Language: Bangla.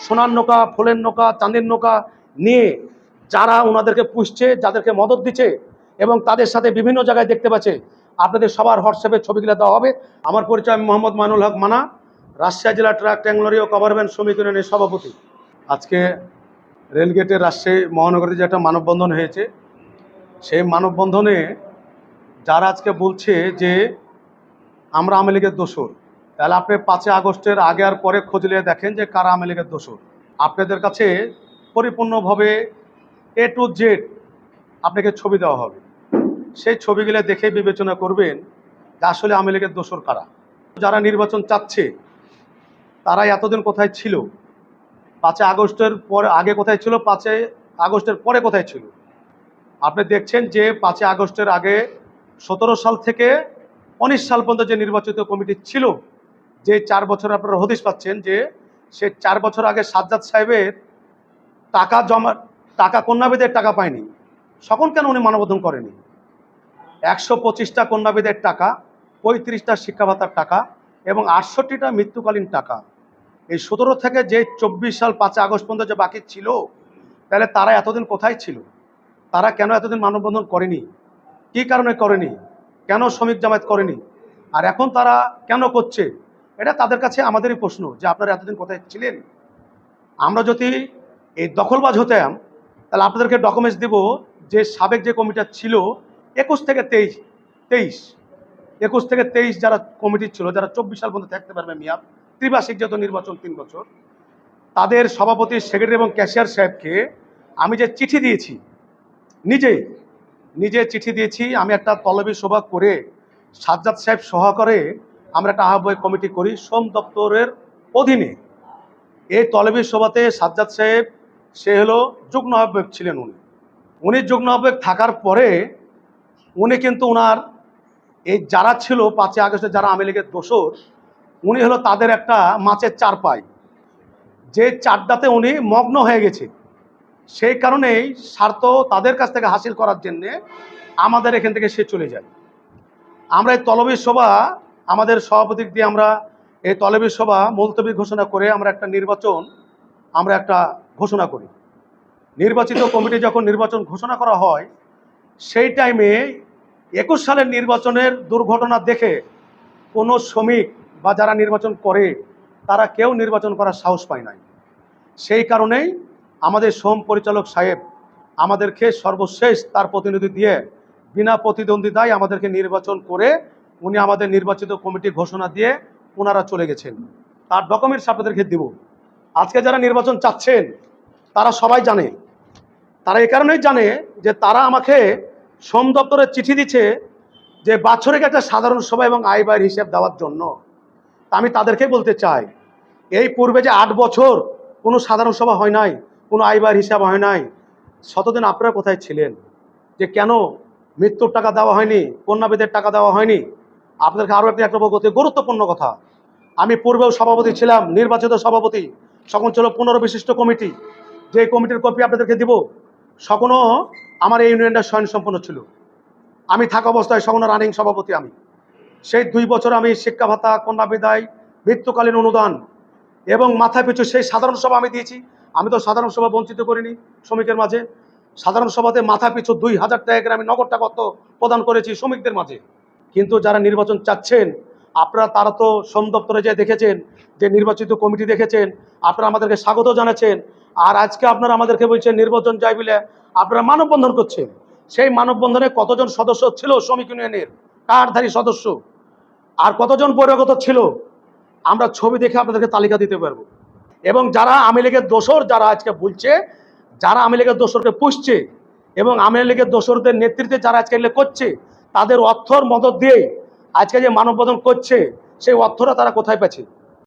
সোনার নৌকা, ফুলের নৌকা, চাঁদের নৌকা নিয়ে যারা ওনাদেরকে পুষছে, যাদেরকে মদত দিচ্ছে এবং তাদের সাথে বিভিন্ন জায়গায় দেখতে পাচ্ছে, আপনাদের সবার হোয়াটসঅ্যাপে ছবিগুলো দেওয়া হবে। আমার পরিচয় আমি মোহাম্মদ মাইনুল হক মানা, রাজশাহী জেলা ট্রাক ট্যাঙ্গলরি ও কভার ভ্যান শ্রমিক ইউনিয়নের সভাপতি। আজকে রেলগেটে রাজশাহী মহানগরীতে যে একটা মানববন্ধন হয়েছে, সেই মানববন্ধনে যারা আজকে বলছে যে আমরা আওয়ামী লীগের দোসর, তাহলে আপনি 5 আগস্টের আগে আর পরে খুঁজলে দেখেন যে কারা আওয়ামী লীগের দোসর। আপনাদের কাছে পরিপূর্ণভাবে A to Z আপনাকে ছবি দেওয়া হবে, সেই ছবিগুলো দেখে বিবেচনা করবেন যে আসলে আওয়ামী লীগের দোসর কারা। যারা নির্বাচন চাচ্ছে তারাই এতদিন কোথায় ছিল, 5 আগস্টের পরে আগে কোথায় ছিল, 5 আগস্টের পরে কোথায় ছিল। আপনি দেখছেন যে 5 আগস্টের আগে 17 সাল থেকে 19 সাল পর্যন্ত যে নির্বাচিত কমিটি ছিল, যে 4 বছর আপনারা হদিশ পাচ্ছেন যে সে 4 বছর আগে সাজ্জাদ সাহেবের টাকা কন্যাবিদের টাকা পায়নি, সকল কেন উনি মানববন্ধন করেনি। 125টা কন্যাবিদের টাকা, 35টা শিক্ষা ভাতার টাকা এবং 68টা মৃত্যুকালীন টাকা, এই 17 থেকে যে 24 সাল 5 আগস্ট পর্যন্ত যে বাকি ছিল, তাহলে তারা এতদিন কোথায় ছিল? তারা কেন এতদিন মানববন্ধন করেনি? কী কারণে করেনি? কেন শ্রমিক জামায়াত করেনি? আর এখন তারা কেন করছে? এটা তাদের কাছে আমাদেরই প্রশ্ন যে আপনারা এতদিন কোথায় ছিলেন। আমরা যদি এই দখলবাজ হতাম তাহলে আপনাদেরকে ডকুমেন্টস দেব যে সাবেক যে কমিটি ছিল 21 থেকে 23 যারা কমিটি ছিল, যারা 24 সাল পর্যন্ত থাকতে পারবে মেয়াদ, ত্রিবার্ষিক যেহেতু নির্বাচন 3 বছর, তাদের সভাপতি, সেক্রেটারি এবং ক্যাশিয়ার সাহেবকে আমি যে চিঠি দিয়েছি, নিজে চিঠি দিয়েছি। আমি একটা তলবি সভা করে সাজ্জাদ সাহেব সহকারে আমরা একটা আহ্বায়ক কমিটি করি শ্রম দপ্তরের অধীনে। এই তলবি সভাতে সাজ্জাদ সাহেব সে হলো যুগ্ম আহ্বায়ক ছিলেন। উনি যুগ্ম আহ্বায়ক থাকার পরে উনি কিন্তু ওনার এই যারা ছিল 5 আগস্টে যারা আওয়ামী লীগের দোসর, উনি হলো তাদের একটা মাছের চার পায়, যে চারটাতে উনি মগ্ন হয়ে গেছে। সেই কারণেই স্বার্থ তাদের কাছ থেকে হাসিল করার জন্যে আমাদের এখান থেকে সে চলে যায়। আমরা এই তলবি সভা আমাদের সভাপতি দিয়ে আমরা এই তলবি সভা মুলতবি ঘোষণা করে আমরা একটা ঘোষণা করি। নির্বাচিত কমিটি যখন নির্বাচন ঘোষণা করা হয়, সেই টাইমে 21 সালের নির্বাচনের দুর্ঘটনা দেখে কোনো শ্রমিক বা যারা নির্বাচন করে তারা কেউ নির্বাচন করার সাহস পায় নাই। সেই কারণেই আমাদের শ্রম পরিচালক সাহেব আমাদেরকে সর্বশেষ তার প্রতিনিধি দিয়ে বিনা প্রতিদ্বন্দ্বিতায় আমাদেরকে নির্বাচন করে উনি আমাদের নির্বাচিত কমিটি ঘোষণা দিয়ে ওনারা চলে গেছেন। তার ডকুমেন্টস আপনাদেরকে দিব। আজকে যারা নির্বাচন চাচ্ছেন তারা সবাই জানে, তারা এই কারণেই জানে যে তারা আমাকে শ্রম দপ্তরের চিঠি দিচ্ছে যে বাৎসরিক একটা সাধারণ সভা এবং আয় ব্যয়ের হিসাব দেওয়ার জন্য। তা আমি তাদেরকে বলতে চাই, এই পূর্বে যে 8 বছর কোনো সাধারণ সভা হয় নাই, কোনো আয় ব্যয়ের হিসাব হয় নাই, শতদিন আপনারা কোথায় ছিলেন? যে কেন মৃত্যুর টাকা দেওয়া হয়নি, কন্যাবিদের টাকা দেওয়া হয়নি? আপনাদেরকে আরও একটা গুরুত্বপূর্ণ কথা, আমি পূর্বেও সভাপতি ছিলাম, নির্বাচিত সভাপতি, সকল ছিল 15 বিশিষ্ট কমিটি, যে কমিটির কপি আপনাদেরকে দিব। সকলও আমার এই ইউনিয়নটা স্বয়ংসম্পন্ন ছিল, আমি থাকা অবস্থায় সকল রানিং সভাপতি। আমি সেই 2 বছর আমি শিক্ষা ভাতা, কন্যা বিদায়, মৃত্যুকালীন অনুদান এবং মাথা পিছু সেই সাধারণ সভা আমি দিয়েছি। আমি তো সাধারণ সভা বঞ্চিত করিনি শ্রমিকের মাঝে। সাধারণ সভাতে মাথা পিছু 2000 টাকা করে আমি নগদ টাকা প্রদান করেছি শ্রমিকদের মাঝে। কিন্তু যারা নির্বাচন চাচ্ছেন আপনারা, তারা তো শ্রম দপ্তরে যে দেখেছেন, যে নির্বাচিত কমিটি দেখেছেন, আপনারা আমাদেরকে স্বাগত জানাচ্ছেন। আর আজকে আপনারা আমাদেরকে বলছেন নির্বাচন চাই বলে আপনারা মানববন্ধন করছেন। সেই মানববন্ধনে কতজন সদস্য ছিল শ্রমিক ইউনিয়নের কার্ডধারী সদস্য, আর কতজন বহিরাগত ছিল, আমরা ছবি দেখে আপনাদেরকে তালিকা দিতে পারবো। এবং যারা আওয়ামী লীগের দোসর, যারা আজকে বলছে, যারা আওয়ামী লীগের দোসরকে পুষছে এবং আওয়ামী লীগের দোসরদের নেতৃত্বে যারা আজকে এগুলো করছে, তাদের অর্থর মদত দিয়ে আজকে যে মানববন্ধন করছে, সেই অর্থটা তারা কোথায় পাচ্ছে?